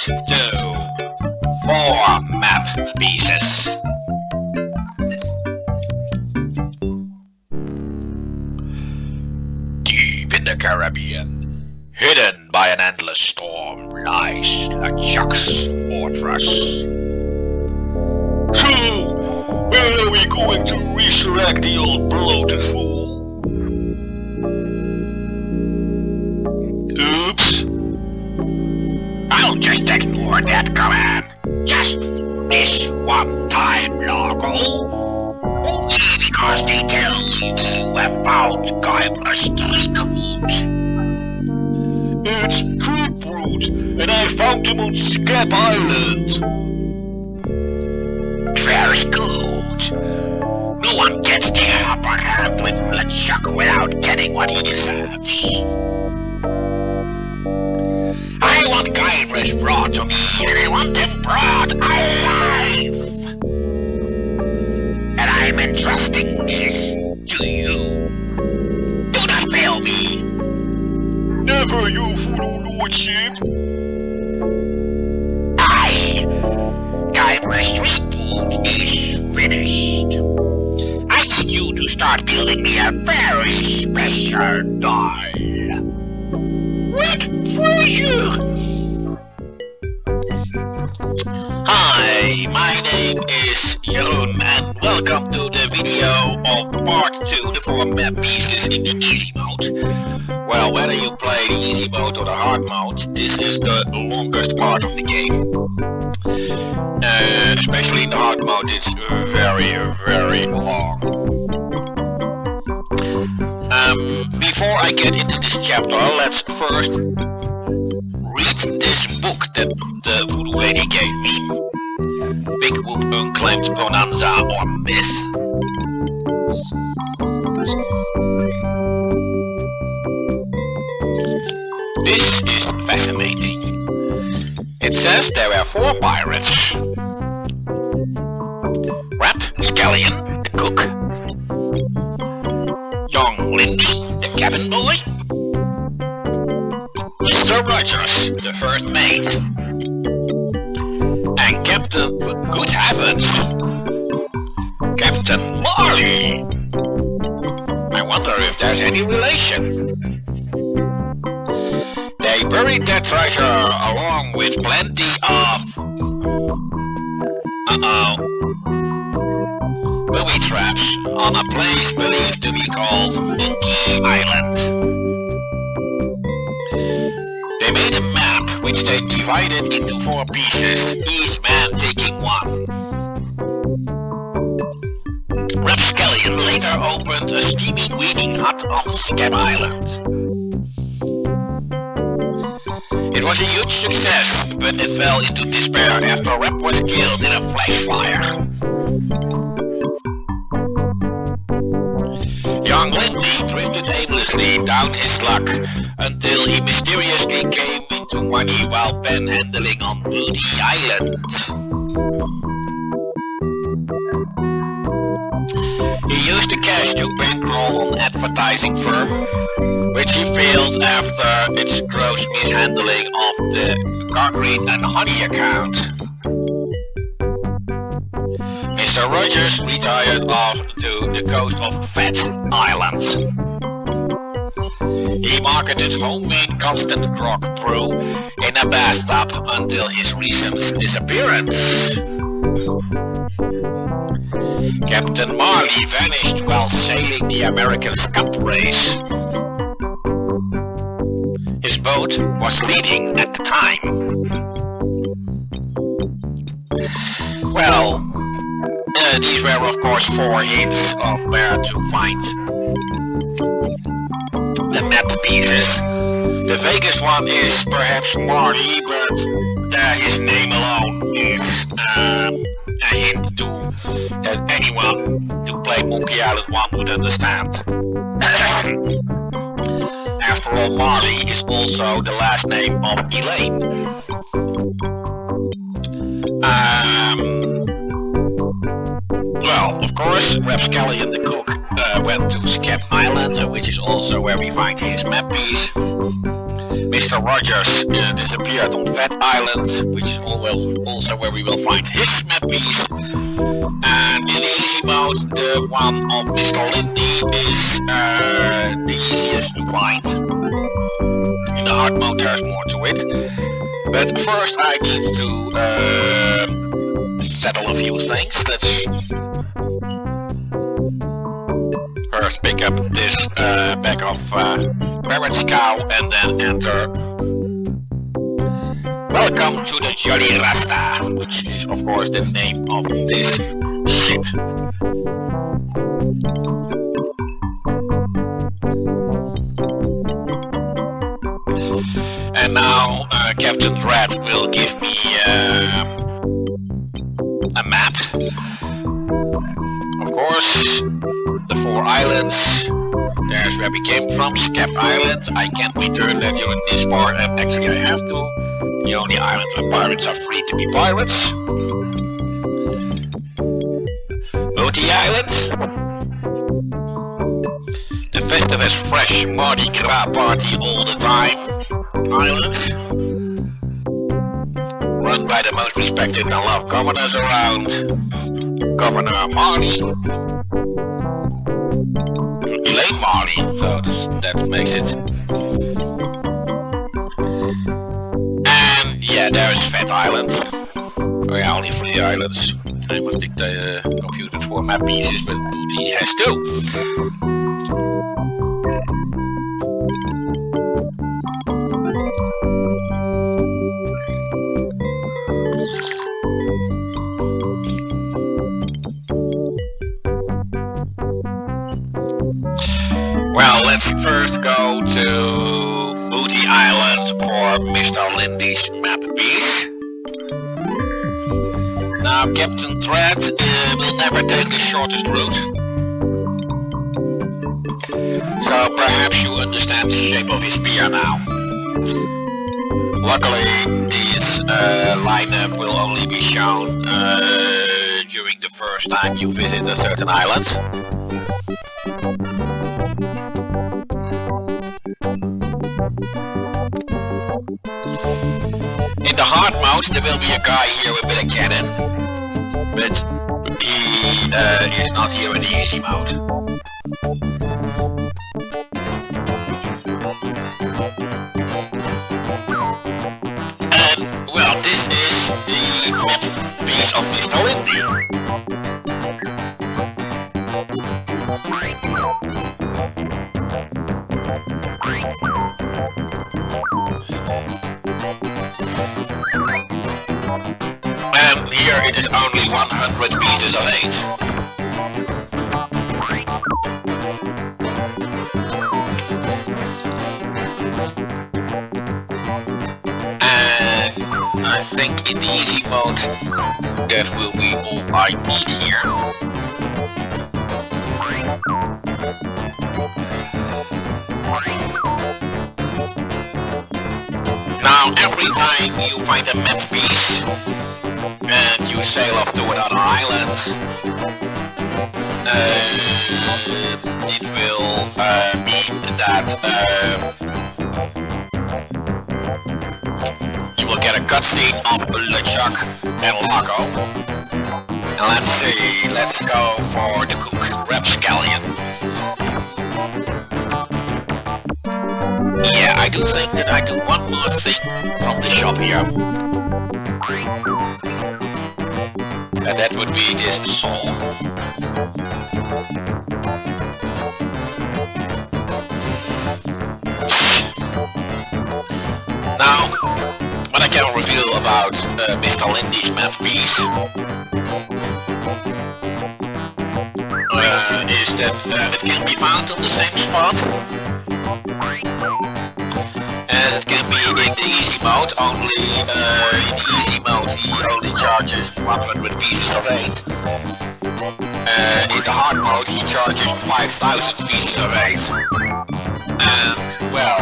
to 4 map pieces. Deep in the Caribbean, hidden by an endless storm, lies LeChuck's fortress. So, where are we going to resurrect the old bloated fool? Oops. I'll just ignore that command. Just this one time, Largo. Only because they tell you you have found Guybrush's recruit. It's Creep Root, and I found him on Scap Island. Very good. No one gets the upper hand with LeChuck without getting what he deserves. I want Guybrush brought to me, and I want him brought alive. And I'm entrusting this to you. Do not fail me. Never, your full lordship. Guybrush's reboot is finished. I need you to start building me a very special doll. What pressure? Hi, my name is Jeroen and welcome to the video of part 2, the 4 map pieces in the easy mode. Well, whether you play the easy mode or the hard mode, this is the longest part of the game. Especially in the hard mode, it's very, very long. Before I get into this chapter, let's first read this book that the voodoo lady gave me. Big Whoop Unclaimed Bonanza or Myth. This is fascinating. It says there were 4 pirates. Rapscallion, the cook. Young Lindy, the cabin boy. Mr. Rogers, the first mate. And Captain, good heavens, Captain Marley. I wonder if there's any relation. They buried their treasure along with plenty of booby traps on a place believed to be called Dinky Island. They made a map which they divided into 4 pieces, each man taking 1. Rapscallion later opened a steaming weeding hut on Scap Island. It was a huge success, but it fell into despair after Rap was killed in a flash fire. Young Lindy drifted aimlessly down his luck until he mysteriously came into money while panhandling on Booty Island. He used the cash to bankroll an advertising firm, which he failed after its gross mishandling of the Gargreen and Honey account. Mr. Rogers retired off to the coast of Fat Island. He marketed homemade constant grog brew in a bathtub until his recent disappearance. Captain Marley vanished while sailing the American Cup race. His boat was leading at the time. Well, these were of course 4 hints on where to find the map pieces. The vaguest one is perhaps Marley, but his name alone is a hint to that anyone who played Monkey Island 1 would understand. After all, Marley is also the last name of Elaine. Well, of course, Rapscallion the cook went to Scap Island, which is also where we find his map piece. Mr. Rogers disappeared on Fat Island, which is also where we will find his map piece. And in easy mode, the one of Mr. Lindy is the easiest to find. In the hard mode, there's more to it. But first, I need to settle a few things. Let's first pick up this bag of Parrot's Cow and then enter. Welcome to the Jolly Rasta, which is of course the name of this ship. And now Captain Red will give me a map. Of course, the 4 islands. There's where we came from, Scap Island. I can't return that during this part, and actually I have to. The only island where pirates are free to be pirates. Booty Island. The Festivus Fresh Mardi Gras party all the time island. Run by the most respected and loved governors around. Governor Marley. Elaine Marley, so that makes it. And yeah, there's Fat Island. Oh yeah, only 3 islands. I must think the computer for map pieces, but Booty has 2. Well, let's first go to Booty Island for Mr. Lindy's map piece. Now, Captain Thread will never take the shortest route. So perhaps you understand the shape of his spear now. Luckily, this lineup will only be shown during the first time you visit a certain island. In the hard mode, there will be a guy here with a cannon, but he is not here in the easy mode. And, well, this is the map piece of Mr. Lindy. And here it is only 100 pieces of 8. And I think in the easy mode that will be all I need here. Now every time you find a map piece and you sail off to another island, it will mean that you will get a cutscene of LeChuck's and Largo. And let's see, let's go for the cook rapscallion. Yeah, I do think that I do one more thing from the shop here. And that would be this saw. Now, what I can reveal about Mr. Lindy's map piece is that it can be found on the same spot as it can be in the easy mode, only in the easy mode he only charges 100 pieces of 8. In the hard mode he charges 5,000 pieces of 8. And, well,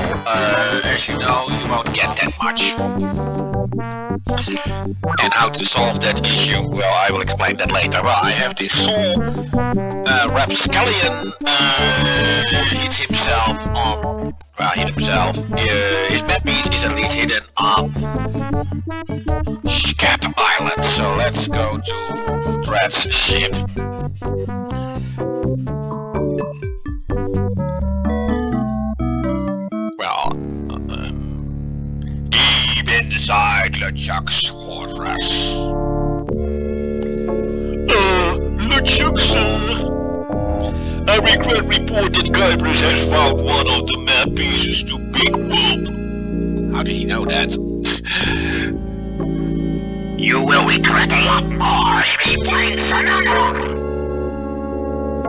as you know, you won't get that much. And how to solve that issue, well, I will explain that later. Well, I have this saw, rapscallion hit himself on Well, he himself. His map piece is at least hidden on Scap Island. So let's go to Dred's ship. Well, deep inside LeChuck's fortress. LeChuck's, I regret report that Guybrush has found one of the map pieces to Big Whoop. How did he know that? You will regret a lot more if he finds another.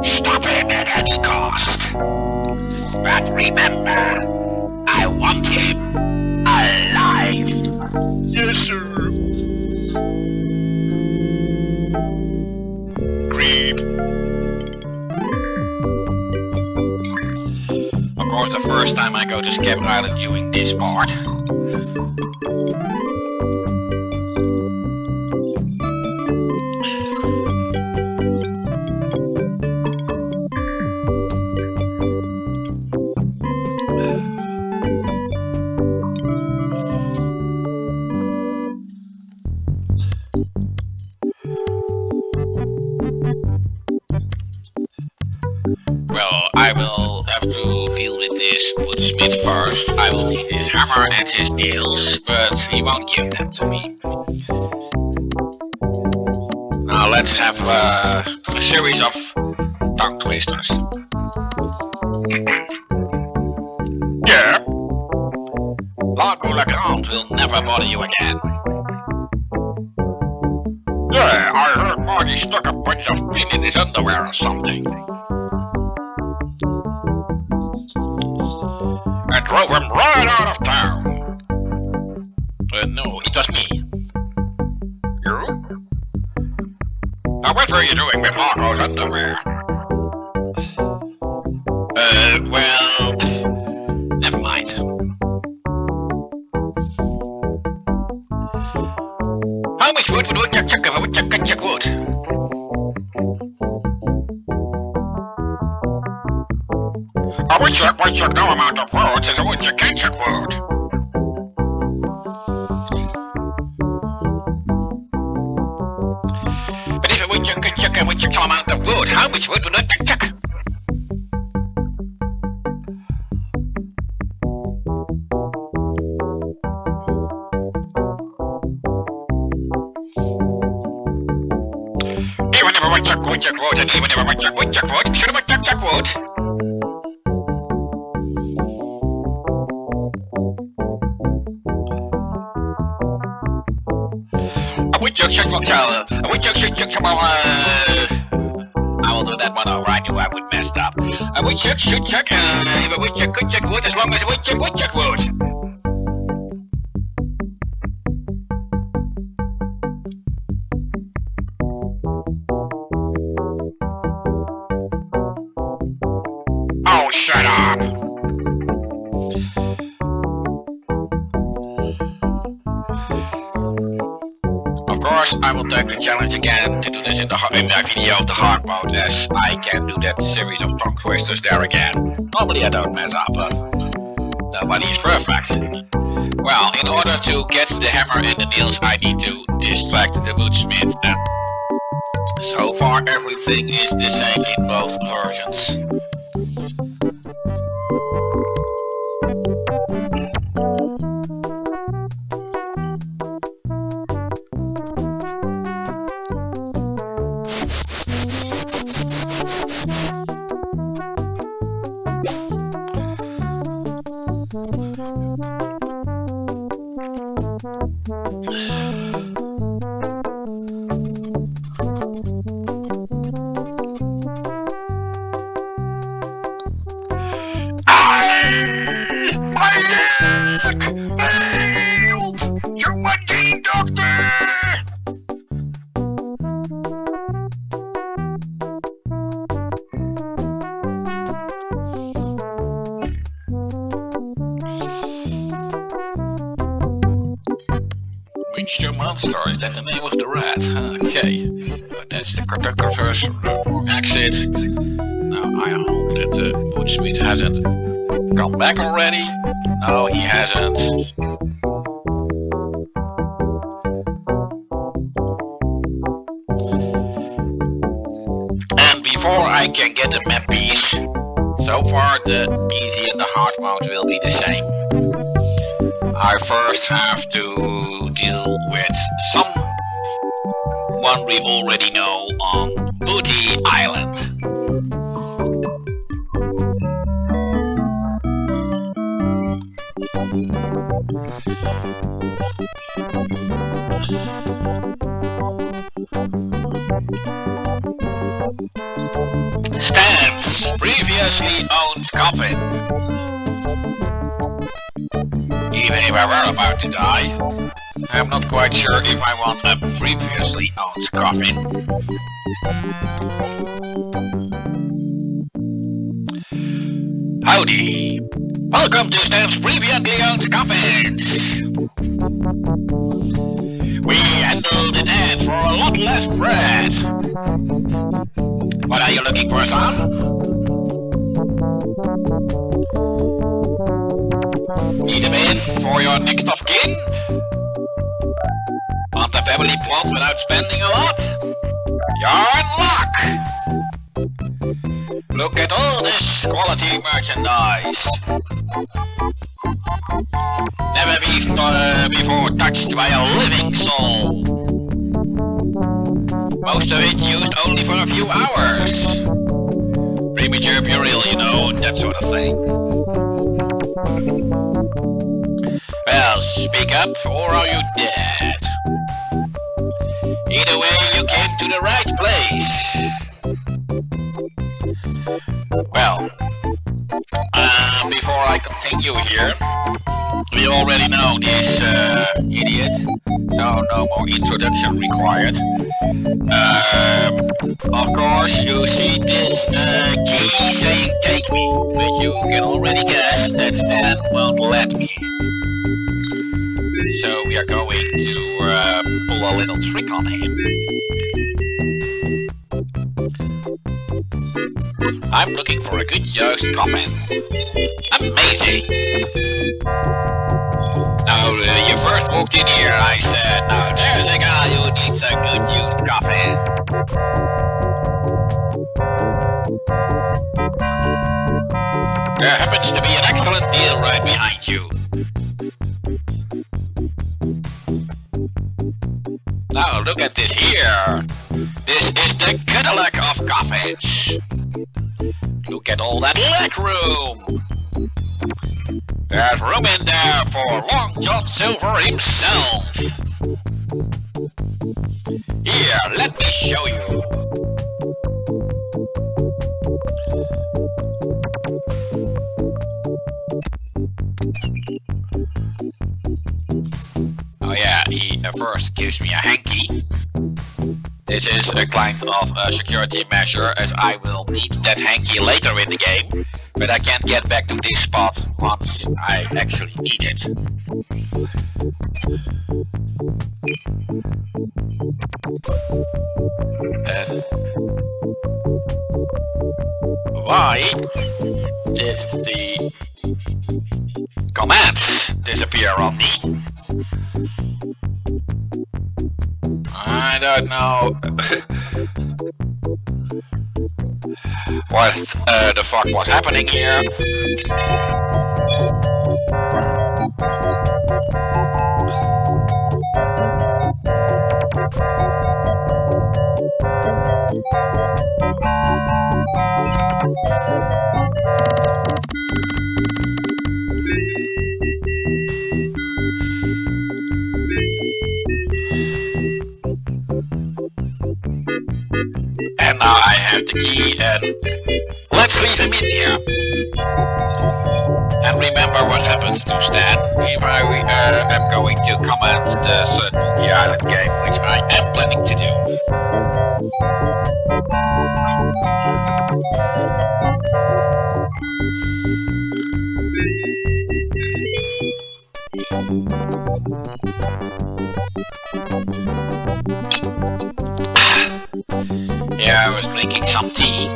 Stop him at any cost. But remember, I want him alive. Yes, sir. Creep. Of course, the first time I go to Scap Island doing this part. Well, I will have to deal with this woodsmith first. I will need his hammer and his nails, but he won't give them to me. Now let's have a series of tongue twisters. Yeah? Largo will never bother you again. Yeah, I heard Marty stuck a bunch of pin in his underwear or something. And drove him right out of town. No, it was me. You? Now what were you doing with Marco's underwear? Well, never mind. How much wood would woodchuck of a woodchuck wood? A woodchuck no amount of wood is a woodchuck wood. But if a woodchuck could chuck a woodchuck no amount of wood, how much wood would a chuck? Even if a woodchuck would, and even if a woodchuck would, should a woodchuck would? I will do that one over. I knew I would mess up. A woodchuck should chuck, if a woodchuck could chuck wood, as long as a woodchuck would. Oh, shut up! Of course, I will take the challenge again to do this in the video of the hard mode, as I can do that series of tongue twisters there again. Normally I don't mess up, but nobody is perfect. Well, in order to get the hammer and the nails, I need to distract the woodsmith, and so far everything is the same in both versions. Which monster? Is that the name of the rat? Okay. That's the controversial exit. Now I hope that the woodsmith hasn't come back already? No, he hasn't. And before I can get the map piece, so far the easy and the hard mode will be the same. I first have to deal with someone we already know on Booty Island. Stan's previously owned coffin. Even if I were about to die, I'm not quite sure if I want a previously owned coffin. Howdy! Welcome to Stan's previously owned coffins! We handle the dead for a lot less bread. What are you looking for, son? Need a bin for your next of kin? Want a family plot without spending a lot? You're in luck! Look at all this quality merchandise. Never before touched by a living soul. Most of it used only for a few hours. Premature burial, you know, that sort of thing. Well, speak up, or are you dead? Either way, you came to the right place. Well, before I continue here, we already know this idiot, so no more introduction required. Of course, you see this key saying take me, but you can already guess that Stan won't let me. So we are going to pull a little trick on him. I'm looking for a good used coffin. Amazing! Now, you first walked in here, I said, now there's a guy who needs a good used coffin. There happens to be an excellent deal right behind you. Now, look at this here. This is the Cadillac of coffins. Look at all that leg room. There's room in there for Long John Silver himself. Here, let me show you. Oh yeah, he first gives me a hanky. This is a kind of a security measure, as I will need that hanky later in the game, but I can't get back to this spot once I actually need it. Why did the commands disappear on me? I don't know what the fuck was happening here. And now I have the key, and let's leave him in here. And remember what happens to Stan if I am going to comment the Third Monkey Island game, which I am planning to do. Yeah, I was drinking some tea.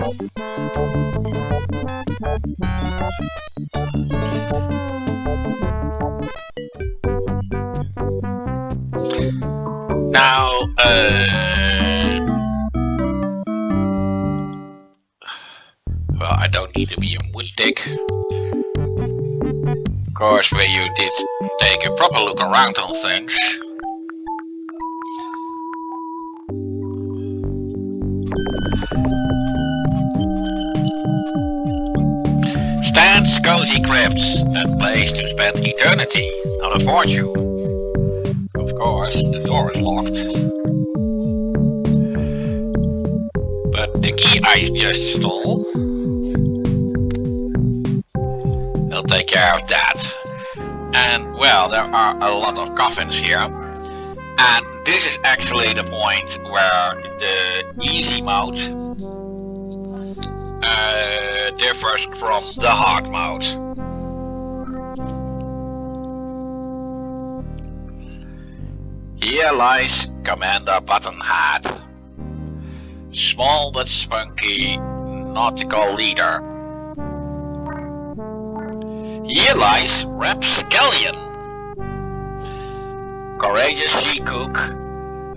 need to be a wood dig. Of course, where you did take a proper look around on things. Stands, cozy crypts, a place to spend eternity, not a fortune. Of course, the door is locked. But the key I just stole, I'll take care of that. And well, there are a lot of coffins here. And this is actually the point where the easy mode differs from the hard mode. Here lies Commander Buttonhat, small but spunky nautical leader. Here lies Rapscallion, courageous sea cook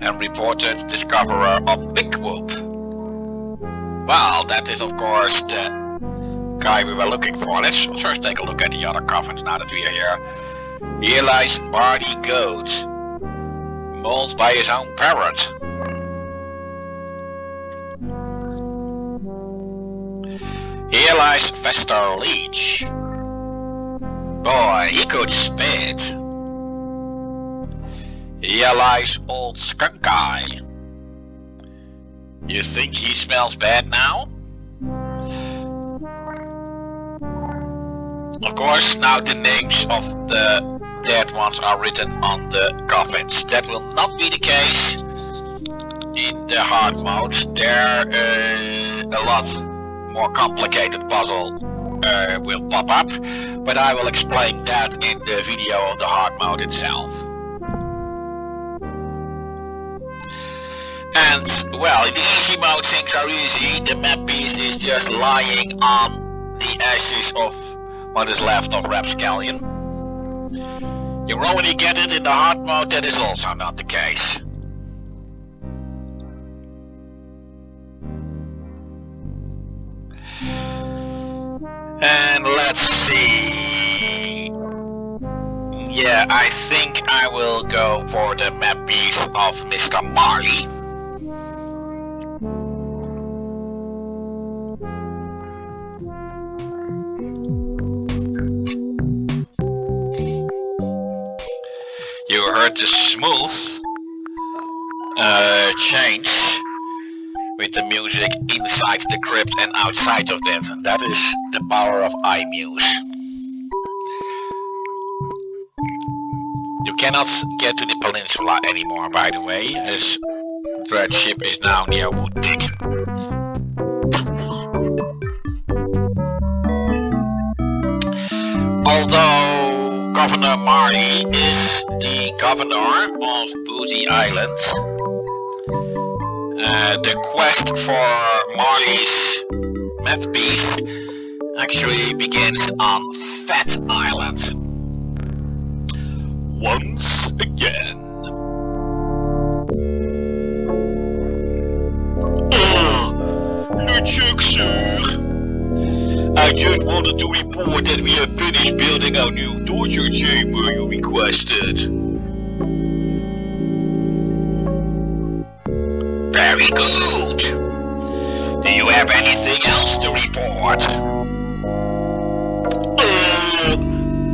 and reported discoverer of Big Whoop. Well, that is of course the guy we were looking for. Let's first take a look at the other coffins now that we are here. Here lies Barty Goat, mauled by his own parrot. Here lies Fester Leech. Boy, he could spit. Here lies Old Skunk Eye. You think he smells bad now? Of course, now the names of the dead ones are written on the coffins. That will not be the case in the hard mode. There a lot more complicated puzzle will pop up, but I will explain that in the video of the hard mode itself. And well, in the easy mode things are easy. The map piece is just lying on the ashes of what is left of Rapscallion. You already get it in the hard mode, that is also not the case. And let's see. Yeah, I think I will go for the map piece of Mr. Marley. You heard the smooth change with the music inside the crypt and outside of it. And that is the power of iMuse. You cannot get to the peninsula anymore, by the way, as Dreadship is now near Wooddick. Although Governor Marley is the governor of Booty Island, the quest for Marley's map piece actually begins on Fat Island. Once again. LeChuck's, sir. I just wanted to report that we have finished building our new torture chamber you requested. Very good. Do you have anything else to report?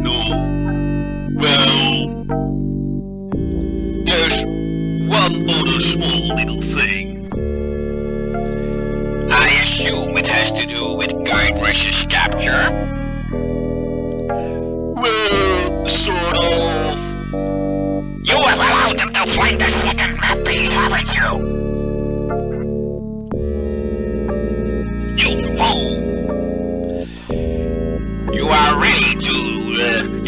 No. Well, there's one other small little thing. I assume it has to do with Guybrush's capture? Well, sort of. You have allowed them to find the second map piece, haven't you? You fool! You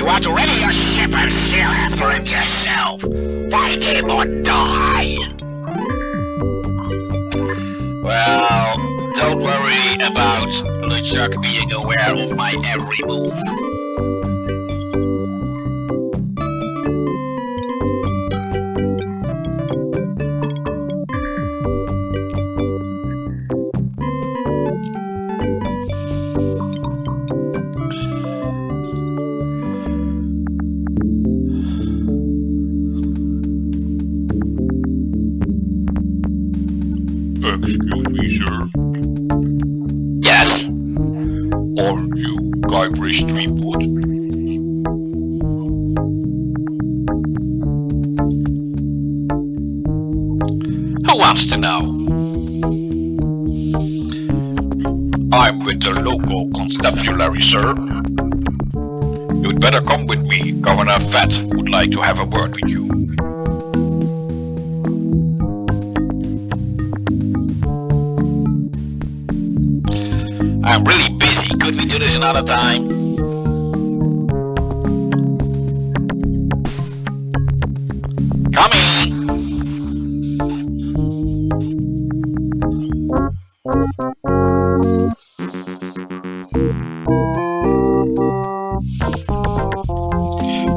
are to ready your ship and sail after him yourself. Fight him or die! Well, don't worry about LeChuck being aware of my every move. Excuse me, sir. Yes? Aren't you Guybrush Threepwood? Who wants to know? I'm with the local constabulary, sir. You'd better come with me. Governor Fett would like to have a word with you. I'm really busy. Could we do this another time? Come in.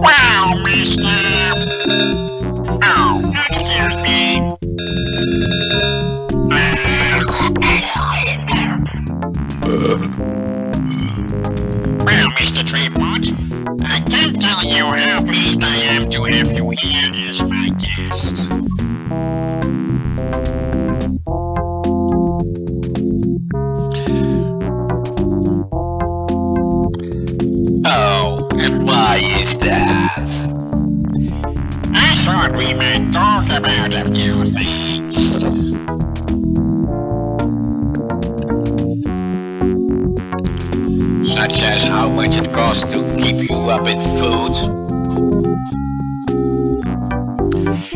Wow, mister. Oh, excuse me. Well, Mr. Tripod, I can't tell you how pleased I am to have you here as my guest. Oh, and why is that? I thought we might talk about a few things. Such as how much it costs to keep you up in food.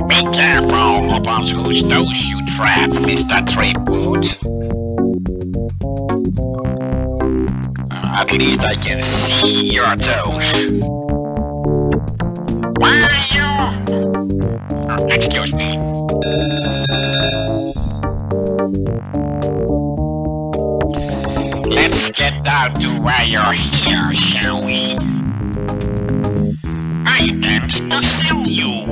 Be careful upon whose toes you tread, Mr. Tripwood. At least I can see your toes. Why are you? Excuse me. Let's get down to why you're here, shall we? I intend to sell you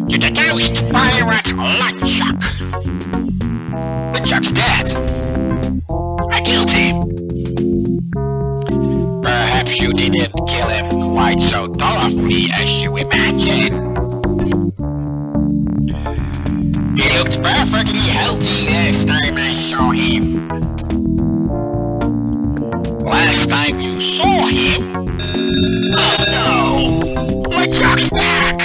to the ghost pirate LeChuck. LeChuck's dead. I killed him. Perhaps you didn't kill him quite so thoroughly as you imagine. He looked perfectly healthy last time I saw him. Last time you saw him? Oh no! LeChuck's back!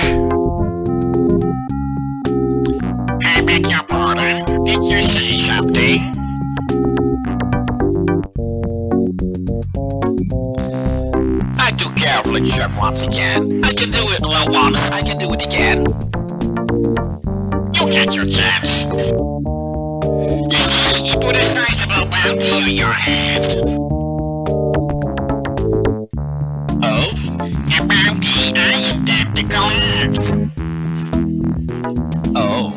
I beg your pardon. Did you say something? I took care of LeChuck once again. I can do it once. I can do it again. You'll get your chance. You see, he put a sizable bounty on your head. Oh? A bounty I intend to collect. Oh.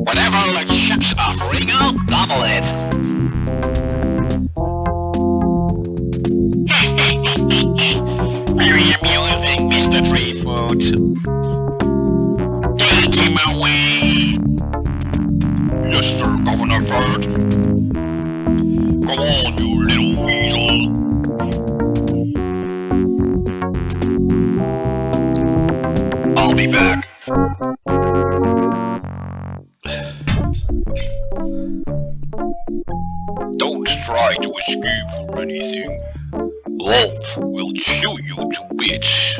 Whatever LeChuck's offering, I'll double it. Very amusing, Mr. Treefoot. Take him away. Yes, sir, Governor Fett. Come on, you little weasel. I'll be back. Don't try to escape or anything. Wolf will chew you to bits.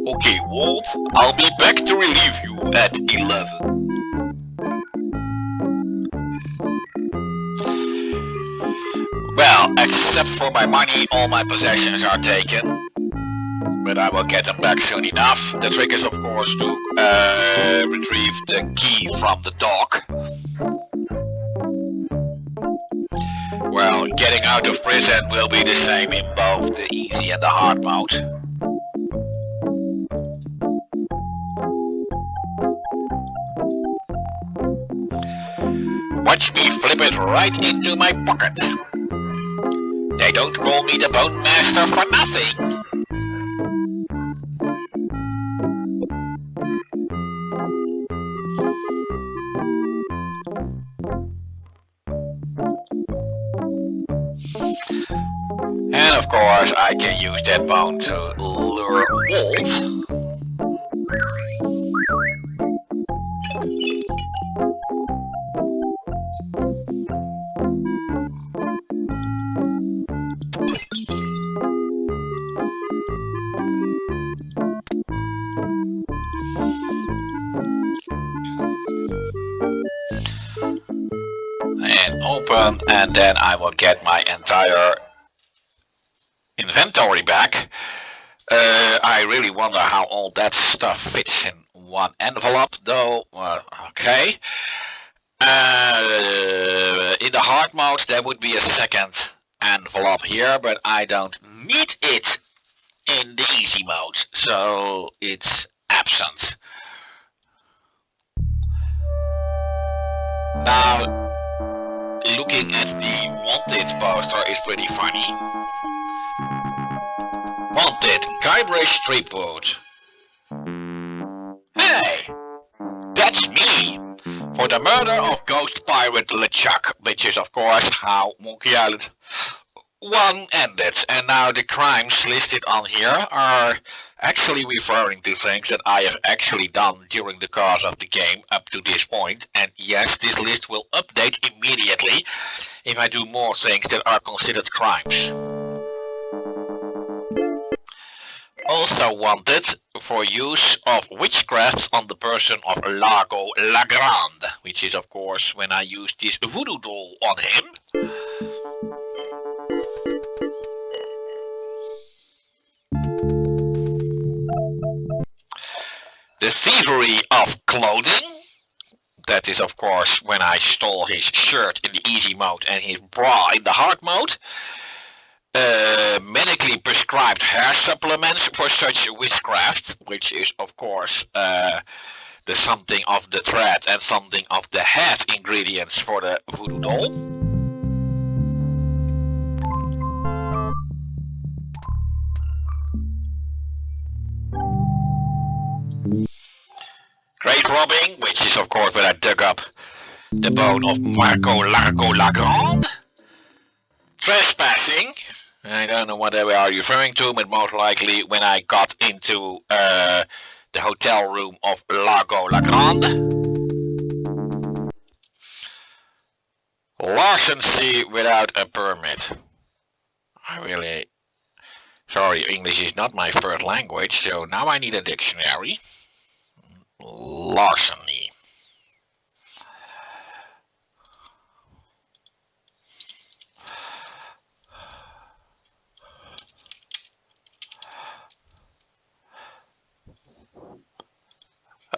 Okay, Wolf, I'll be back to relieve you at 11. Well, except for my money, all my possessions are taken. But I will get them back soon enough. The trick is, of course, to retrieve the key from the dog. Well, getting out of prison will be the same in both the easy and the hard mode. Watch me flip it right into my pocket. They don't call me the Bone Master for nothing. And of course, I can use that bone to lure Wolf. And open, and then I will get my entire inventory back. I really wonder how all that stuff fits in one envelope, though. Okay. In the hard mode, there would be a second envelope here, but I don't need it in the easy mode, so it's absent. Now, looking at the wanted poster is pretty funny. Wanted, Guybrush Streetwood. Hey, that's me! For the murder of ghost pirate LeChuck, which is of course how Monkey Island 1 ended. And now the crimes listed on here are actually referring to things that I have actually done during the course of the game up to this point. And yes, this list will update immediately if I do more things that are considered crimes. Also wanted for use of witchcraft on the person of Largo Legrand, which is of course when I used this voodoo doll on him. The thievery of clothing, that is of course when I stole his shirt in the easy mode and his bra in the hard mode. Medically prescribed hair supplements for such witchcraft, which is of course the something of the thread and something of the head ingredients for the voodoo doll. Grave robbing, which is of course when I dug up the bone of Largo Legrand. Trespassing. I don't know what they are referring to, but most likely when I got into the hotel room of Largo Legrand. Larceny without a permit. Sorry, English is not my first language, so now I need a dictionary. Larceny.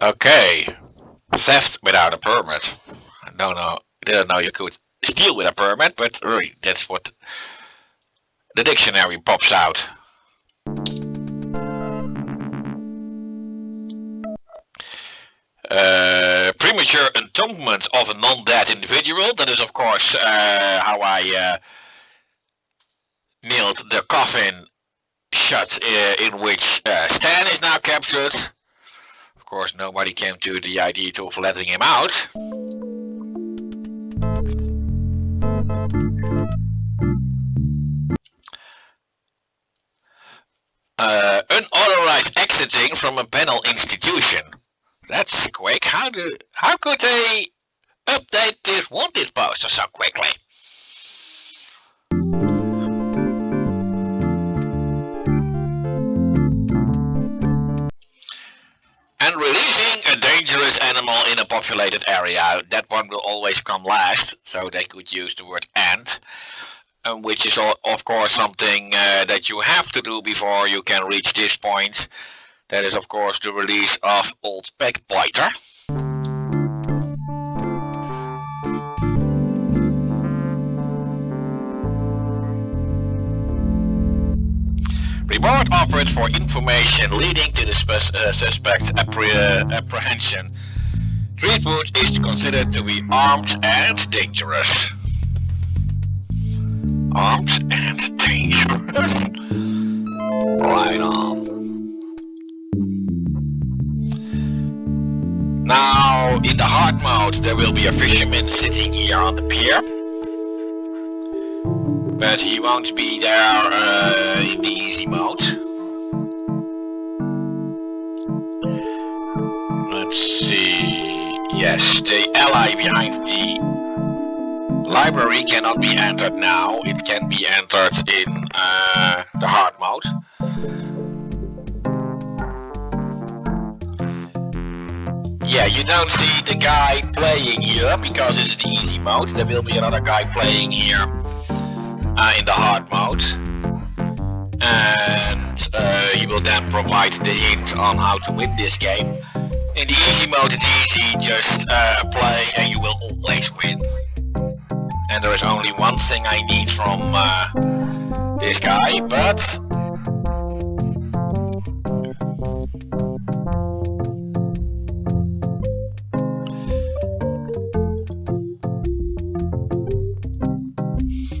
Okay, theft without a permit. I didn't know you could steal with a permit, but really, that's what the dictionary pops out. Premature entombment of a non-dead individual. That is, of course, how I nailed the coffin shut in which Stan is now captured. Of course, nobody came to the idea of letting him out. Unauthorized exiting from a penal institution. That's quick. How could they update this wanted poster so quickly? And releasing a dangerous animal in a populated area. That one will always come last, so they could use the word "and", which is of course something that you have to do before you can reach this point. That is of course the release of Old Backbiter. Reward offered for information leading to the suspect's apprehension. Streetwood is considered to be armed and dangerous. Armed and dangerous? Right on. Now, in the hard mode, there will be a fisherman sitting here on the pier. But he won't be there in the easy mode. Let's see. Yes, the ally behind the library cannot be entered now. It can be entered in the hard mode. Yeah, you don't see the guy playing here because this is the easy mode. There will be another guy playing here in the hard mode. And he will then provide the hint on how to win this game. In the easy mode it's easy, just play and you will always win. And there is only one thing I need from this guy, but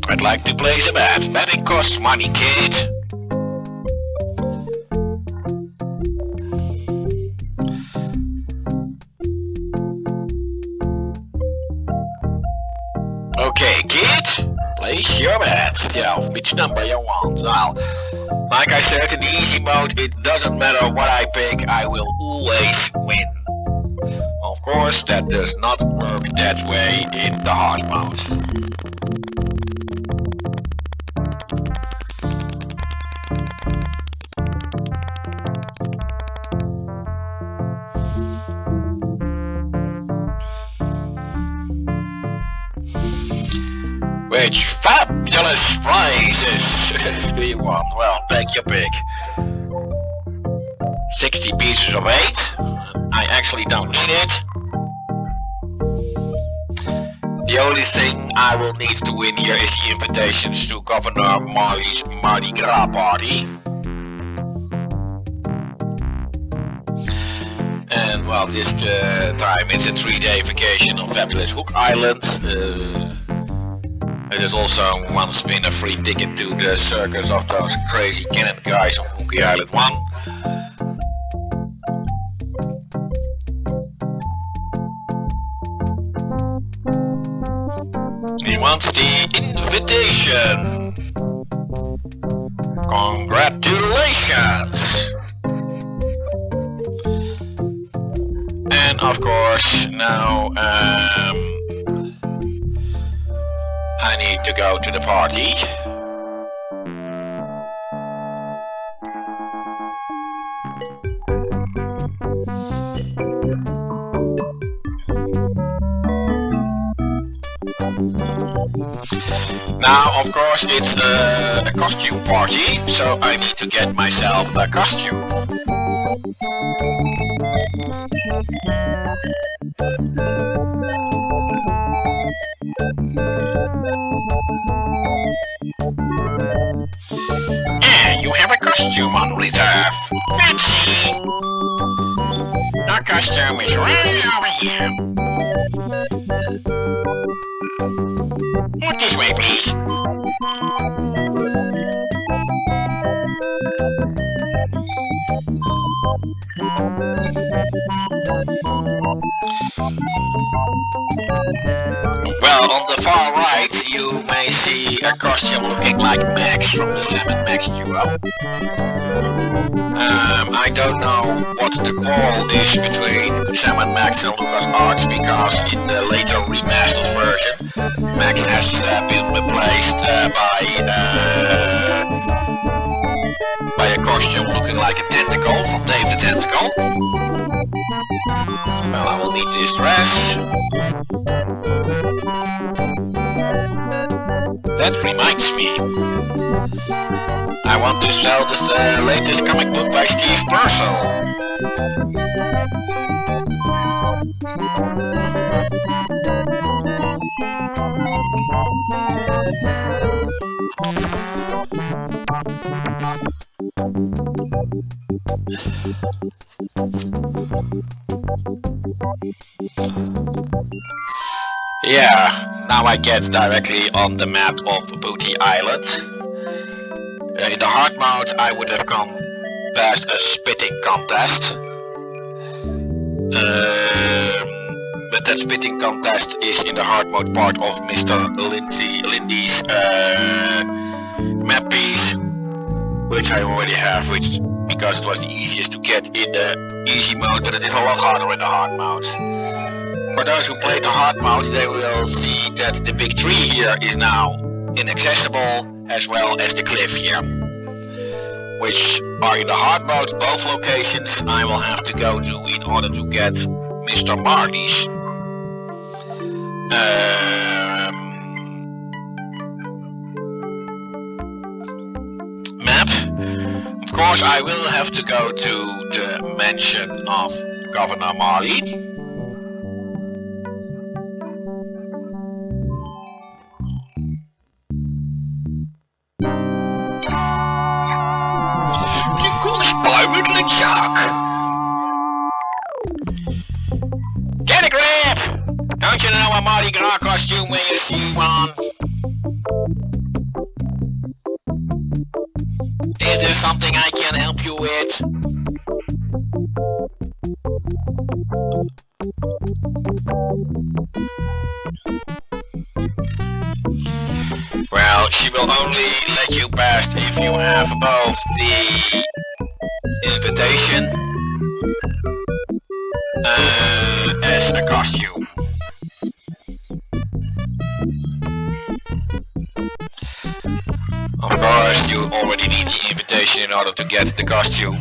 I'd like to place a bet. Betting costs money, kid. Okay, kid. Place your bet. Tell which number you want. Well, like I said, in the easy mode, it doesn't matter what I pick, I will always win. Of course, that does not work that way in the hard mode. Which fabulous prizes do you want? Well, take your pick. 60 pieces of 8. I actually don't need it. The only thing I will need to win here is the invitations to Governor Marley's Mardi Gras party. And well, this time it's a 3-day vacation on fabulous Hook Island. It is also once been a free ticket to the circus of those crazy cannon guys on Hook Island 1. He wants the invitation. Congratulations! And of course, now I need to go to the party. Now, of course, it's a costume party, so I need to get myself a costume. And you have a costume on reserve. Fancy! Our costume is right over here. Move this way, please. Well, on the far right, you may see a costume looking like Max from the Sam and Max duo. I don't know what the quarrel is between Sam and Max and LucasArts, because in the later remastered version, Max has been replaced by a costume looking like a tentacle from Dave the Tentacle. Well, I will need this dress. That reminds me. I want to sell this latest comic book by Steve Purcell. Yeah, now I get directly on the map of Booty Island. In the hard mode I would have gone past a spitting contest. But that spitting contest is in the hard mode part of Mr. Lindy's map piece, which I already have, because it was the easiest to get in the easy mode, but it is a lot harder in the hard mode. those who played the hard mode, they will see that the big tree here is now inaccessible, as well as the cliff here, which are in the hard mode. Both locations I will have to go to in order to get Mr. Marley's map. Of course, I will have to go to the mansion of Governor Marley. The coolest pirate LeChuck! Get a grip! Don't you know a Mardi Gras costume when you see one? Is there something I can help you with? Well, she will only let you pass if you have both the invitation as a costume. Of course, you already need the invitation in order to get the costume.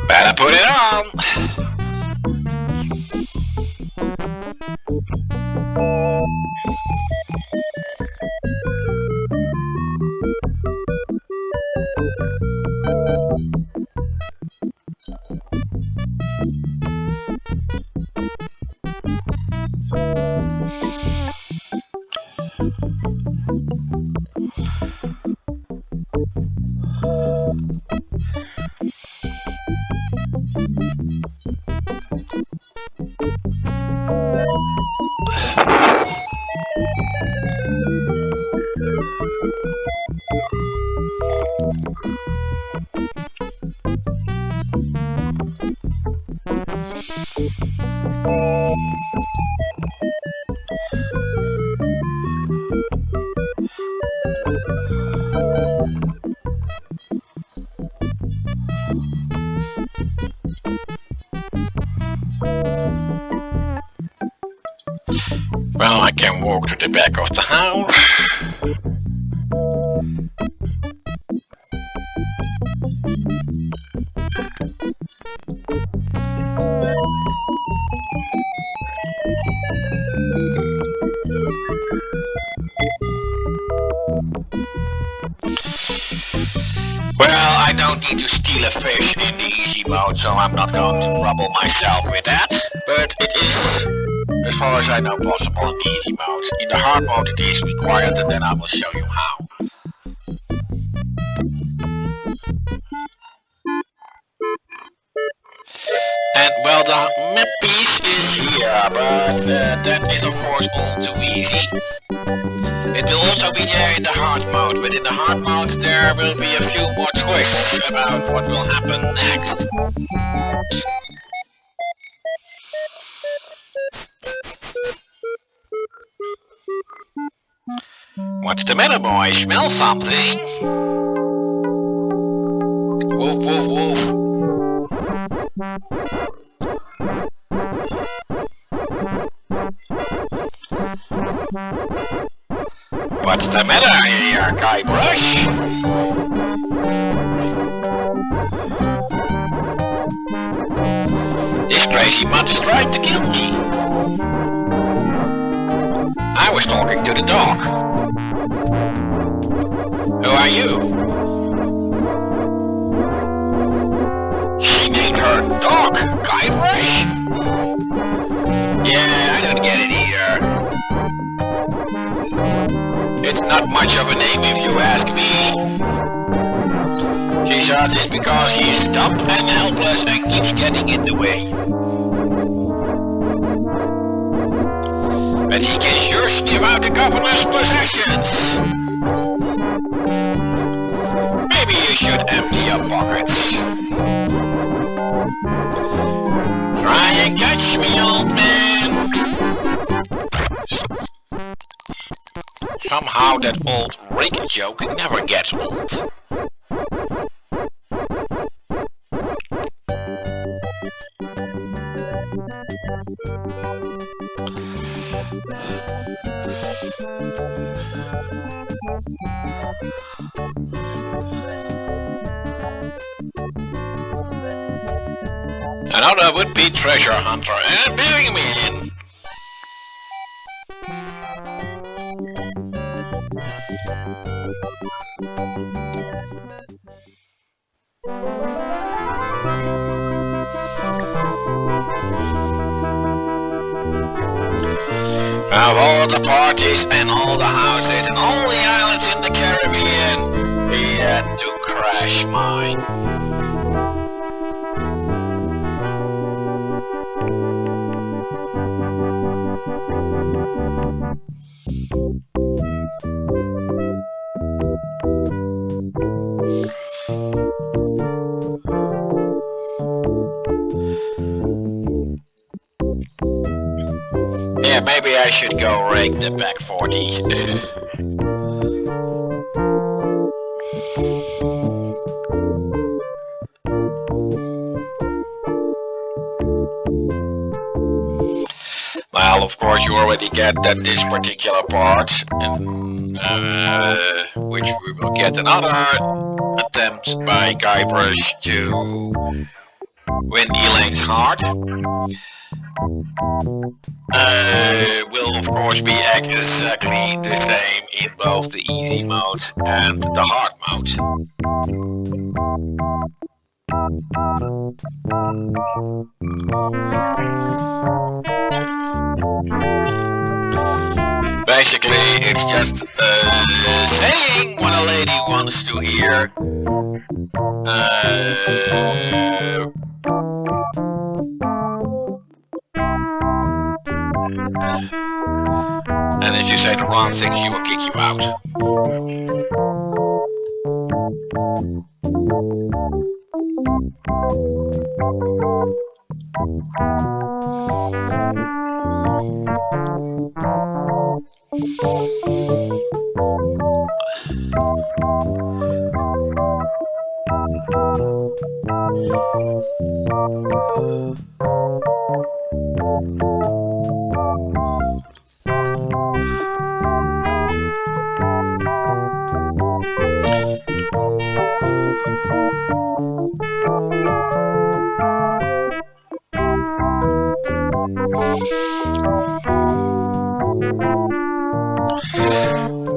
Better put it on! Well, I can walk to the back of the house. Well, I don't need to steal a fish in the easy mode, so I'm not going to trouble myself with that. But it is, as far as I know, possible in the easy mode. In the hard mode it is required, and then I will show you how. And well, the map piece is here, but that is of course all too easy. It will also be there in the hard mode, but in the hard mode there will be a few more twists about what will happen next. What's the matter, boy? Smell something? Woof, woof, woof. What's the matter here, Guybrush? This crazy mutt is trying to kill me. I was talking to the dog. Who are you? She named her dog Guybrush? Yeah, I don't get it either. It's not much of a name if you ask me. She says it's because he's dumb and helpless and keeps getting in the way. But he can sure sniff out the governor's possessions. Maybe you should empty your pockets. catch me, old man? Somehow that old Rick joke never gets old. Another would-be treasure hunter and bring me in. Of all the parties and all the houses and all the islands in the Caribbean, he had to crash mine. Yeah, maybe I should go rake the back 40. Well, of course you already get that this particular part, which we will get another attempt by Guybrush to win Elaine's heart. Will of course be exactly the same in both the easy mode and the hard mode. Basically, it's just saying what a lady wants to hear. And if you say the wrong things, she will kick you out.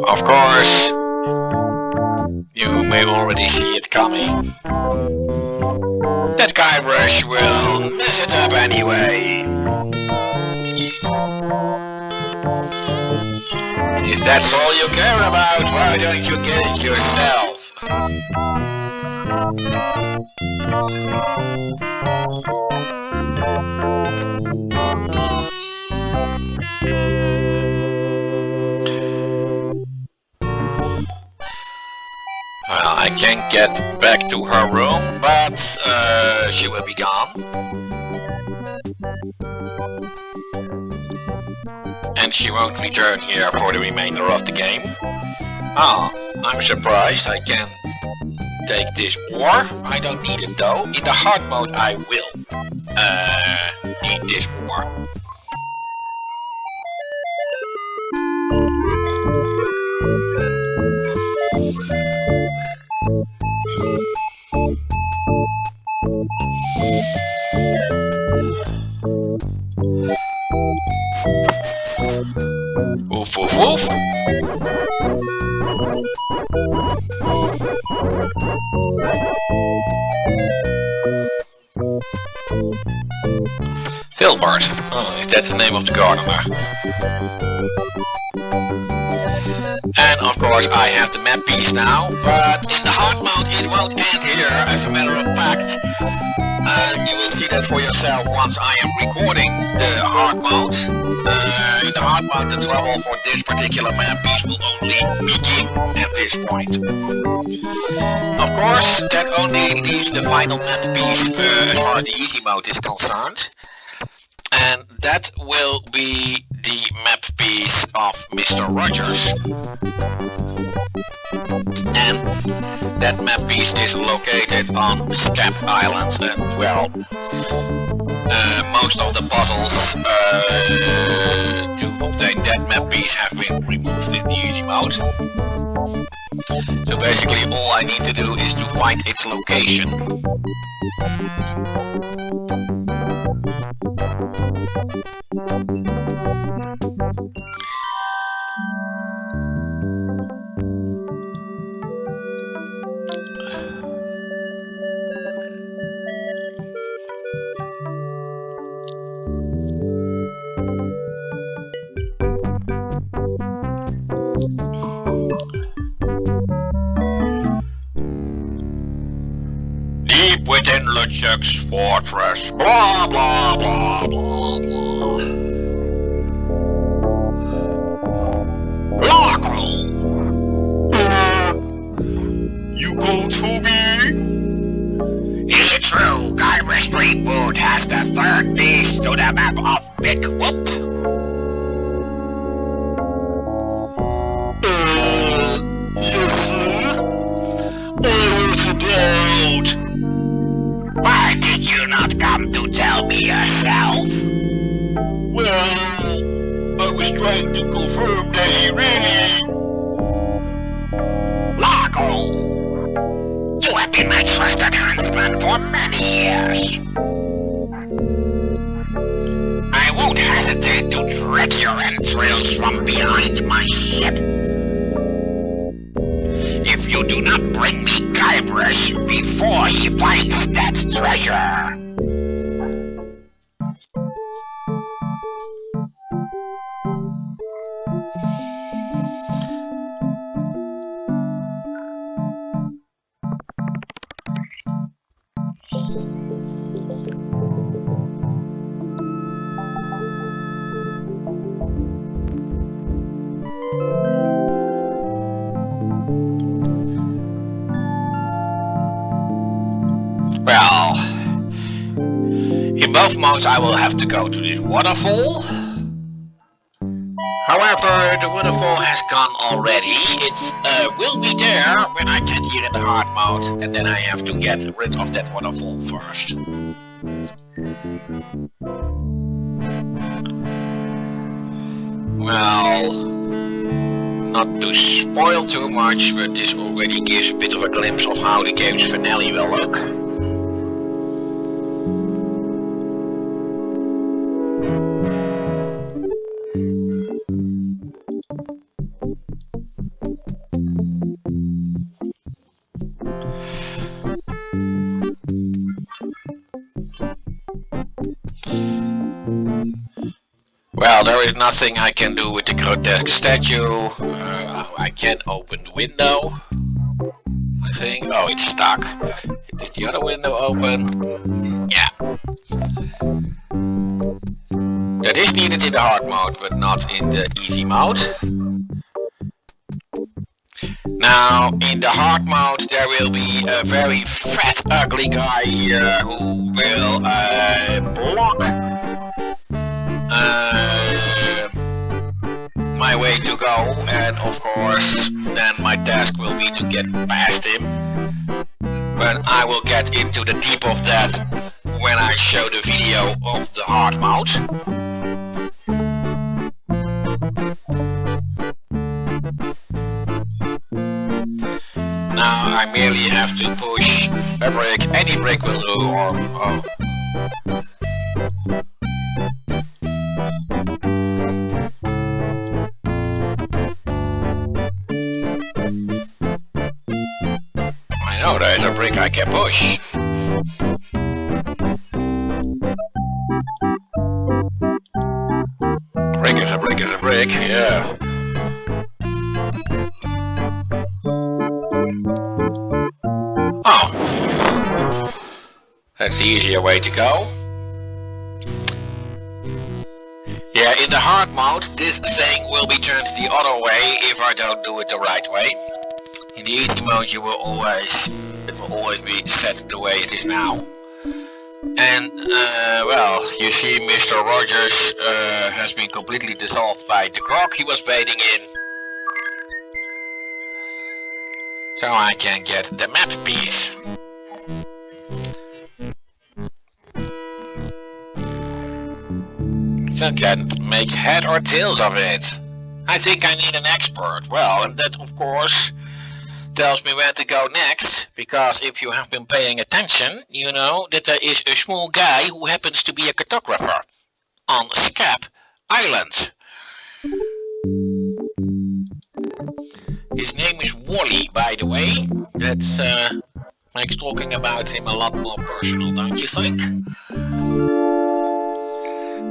Of course, you may already see it coming. That Guybrush will mess it up anyway. If that's all you care about, why don't you get it yourself? Well, I can't get back to her room, but she will be gone. And she won't return here for the remainder of the game. Ah, I'm surprised I can take this ore. I don't need it though. In the hard mode I will need this ore. Woof woof woof. Filbert. Oh, is that the name of the gardener? And of course I have the map piece now, but in the hard mode it won't end here, as a matter of fact. You will see that for yourself once I am recording the hard mode. In the hard mode the trouble for this particular map piece will only begin at this point. Of course, that only leaves the final map piece as far as the easy mode is concerned. And that will be the map piece of Mr. Rogers. And that map piece is located on Scap Island, and well, most of the puzzles to obtain that map piece have been removed in the easy mode. So basically all I need to do is to find its location. Deep within LeChuck's fortress, blah blah blah blah blah. Largo! You go to me? Is it true Kyber Street Food has the third piece to the map of Big Whoop? Yes, sir. I was about. Why did you not come to tell me yourself? Well, I was trying to confirm that he really... Largo! You have been my trusted huntsman for many years. I won't hesitate to track your entrails from behind my head. If you do not bring me Guybrush before he finds that treasure. Well, in both modes I will have to go to this waterfall. However, the waterfall has gone already. It will be there when I get here in the hard mode, and then I have to get rid of that waterfall first. Well, not to spoil too much, but this already gives a bit of a glimpse of how the game's finale will look. Well, there is nothing I can do with the grotesque statue. I can't open the window, I think. Oh, it's stuck. Is the other window open? Yeah. That is needed in the hard mode, but not in the easy mode. Now, in the hard mode, there will be a very fat, ugly guy here who will block my way to go, and of course then my task will be to get past him. But I will get into the deep of that when I show the video of the hard mode. Now I merely have to push a brick, any brick will do, or oh. I know there's a brick I can push. A brick is a brick is a brick, yeah. Oh, that's the easier way to go. Yeah, in the hard mode, this thing will be turned the other way if I don't do it the right way. In the easy mode, it will always be set the way it is now. And, well, you see Mr. Rogers has been completely dissolved by the grog he was bathing in. So I can get the map piece. So can't make head or tails of it. I think I need an expert. Well, and that of course tells me where to go next, because if you have been paying attention, you know that there is a small guy who happens to be a cartographer on Scap Island. His name is Wally, by the way. That makes talking about him a lot more personal, don't you think?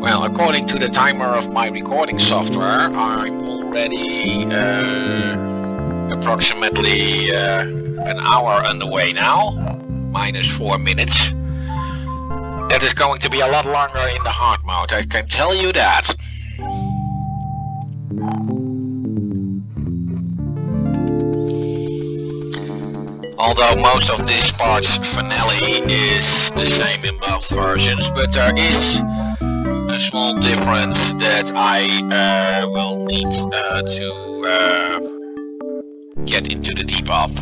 Well, according to the timer of my recording software, I'm already approximately an hour underway now, minus 4 minutes. That is going to be a lot longer in the hard mode, I can tell you that. Although most of this part's finale is the same in both versions, but there is a small difference that I will need to get into the deep of.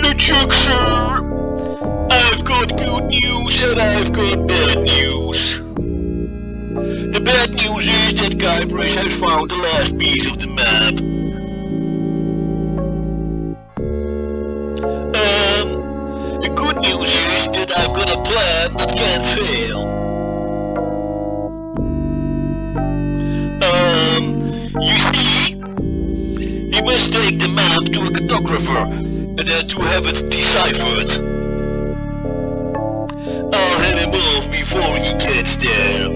LeChuck's, sir! I've got good news and I've got bad news. The bad news is that Guybrush has found the last piece of the map. The good news is that I've got a plan that can't fail. You see, he must take the map to a cartographer and then to have it deciphered. I'll have him off before he gets there.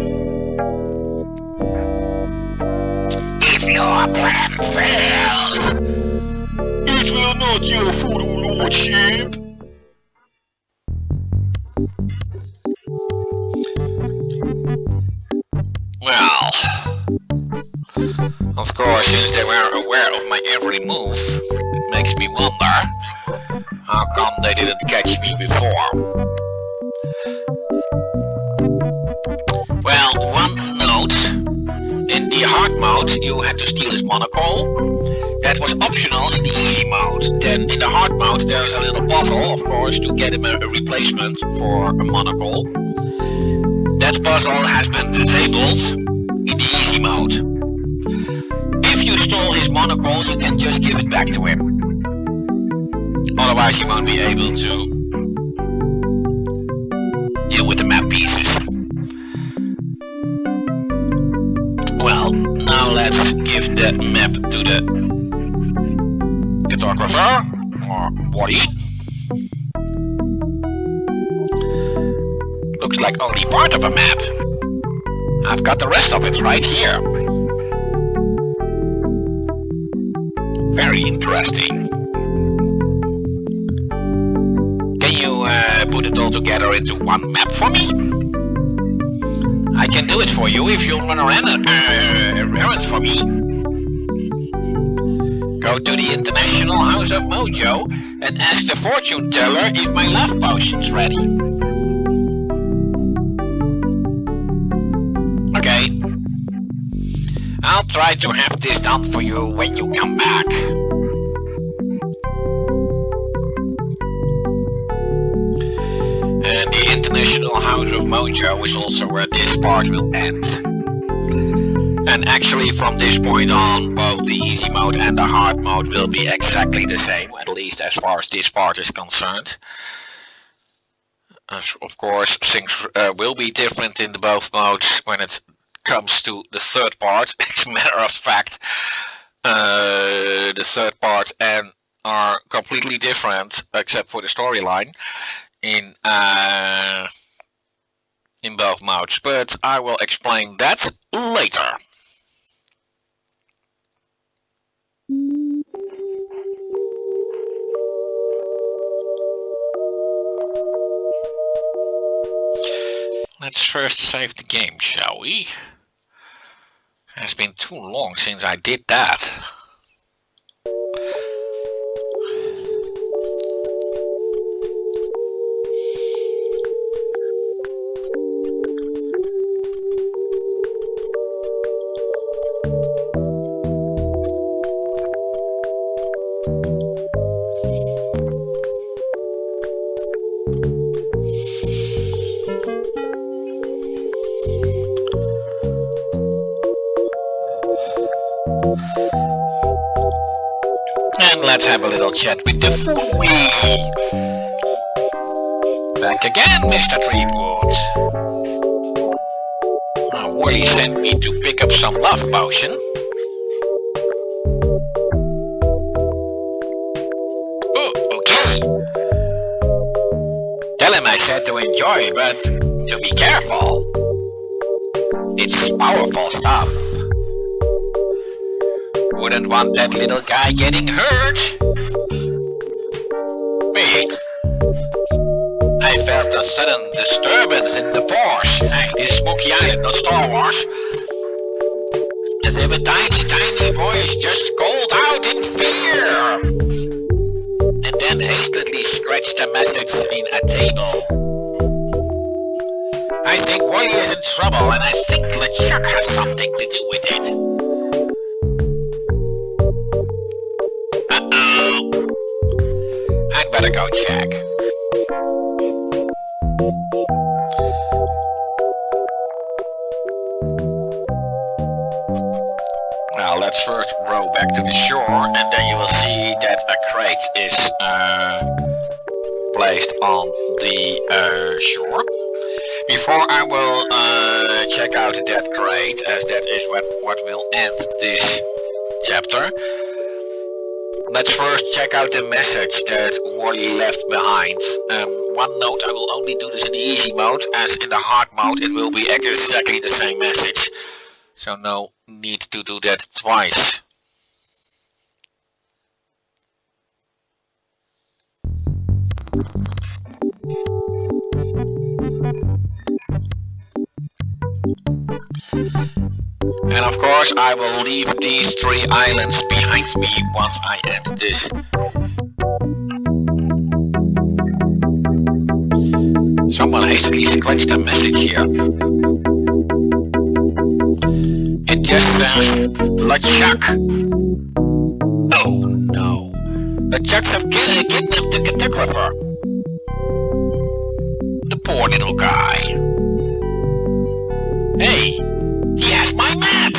If your plan fails, it will not your fault, lordship. Well, of course, since they were aware of my every move, it makes me wonder how come they didn't catch me before. Well, one note. In the hard mode, you had to steal his monocle. That was optional in the easy mode. Then in the hard mode, there's a little puzzle, of course, to get him a replacement for a monocle. That puzzle has been disabled in the easy mode. If you stole his monocle, you can just give it back to him. Otherwise, you won't be able to deal with the map pieces. Well, now let's give the map to the cartographer, or Wally. Looks like only part of a map. I've got the rest of it right here. Very interesting. Can you put it all together into one map for me? I can do it for you if you'll run around errand for me. Go to the International House of Mojo and ask the fortune teller if my love potion's ready. Okay. I'll try to have this done for you when you come back. And the International House of Mojo is also where this part will end. And actually from this point on, both the easy mode and the hard mode will be exactly the same, at least as far as this part is concerned. Of course, things will be different in the both modes when it comes to the third part. As a matter of fact, the third part and are completely different, except for the storyline, in both modes. But I will explain that later. Let's first save the game, shall we? It's been too long since I did that. little chat with the Fooey. Back again, Mr. Treewood. Wally sent me to pick up some love potion. Oh, okay. Tell him I said to enjoy, but to be careful. It's powerful stuff. Wouldn't want that little guy getting hurt. Wait. I felt a sudden disturbance in the force. Hey, this is Smoky Island, not Star Wars. As if a tiny voice just called out in fear. And then hastily scratched a message in a table. I think Wally is in trouble, and I think LeChuck has something to do with it. Uh-oh. I'd better go check. Well, let's first row back to the shore, and then you will see that a crate is placed on the shore. Before I will check out that crate, as that is what will end this chapter, let's first check out the message that Wally left behind. One note, I will only do this in the easy mode, as in the hard mode it will be exactly the same message. So no need to do that twice. And of course I will leave these 3 islands behind me once I end this. Someone hastily scratched a message here. It just says, LeChuck. Oh no. LeChucks have kidnapped the cartographer. The poor little guy. Hey, he has my map!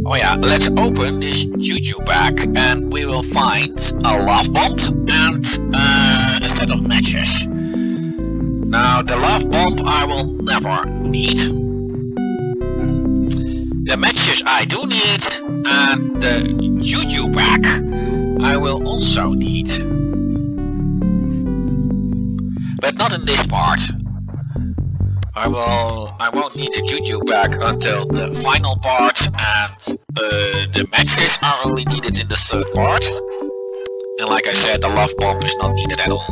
Oh yeah, let's open this juju bag and we will find a love bomb and a set of matches. Now the love bomb I will never need. The matches I do need, and the juju bag I will also need. But not in this part. I won't need the juju bag until the final part, and the matches are only needed in the 3rd part. And like I said, the love bomb is not needed at all.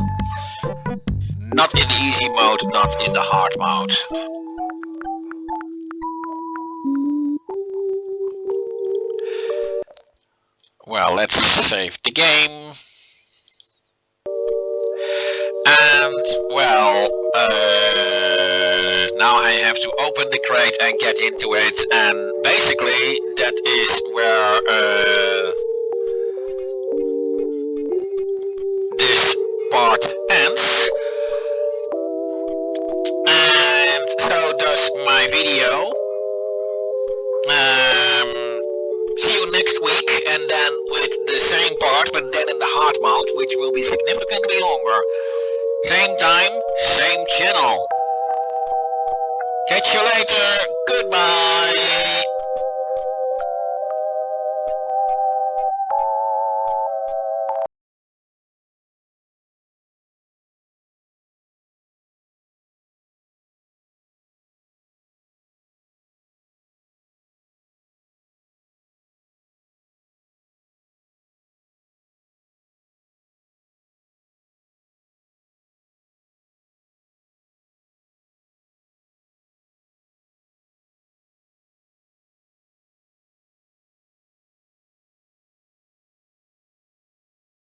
Not in the easy mode, not in the hard mode. Well, let's save the game. And, well, now I have to open the crate and get into it, and basically that is where this part ends. And so does my video. See you next week, and then with the same part, but then in the hard mode, which will be significantly longer. Same time, same channel. Catch you later. Goodbye.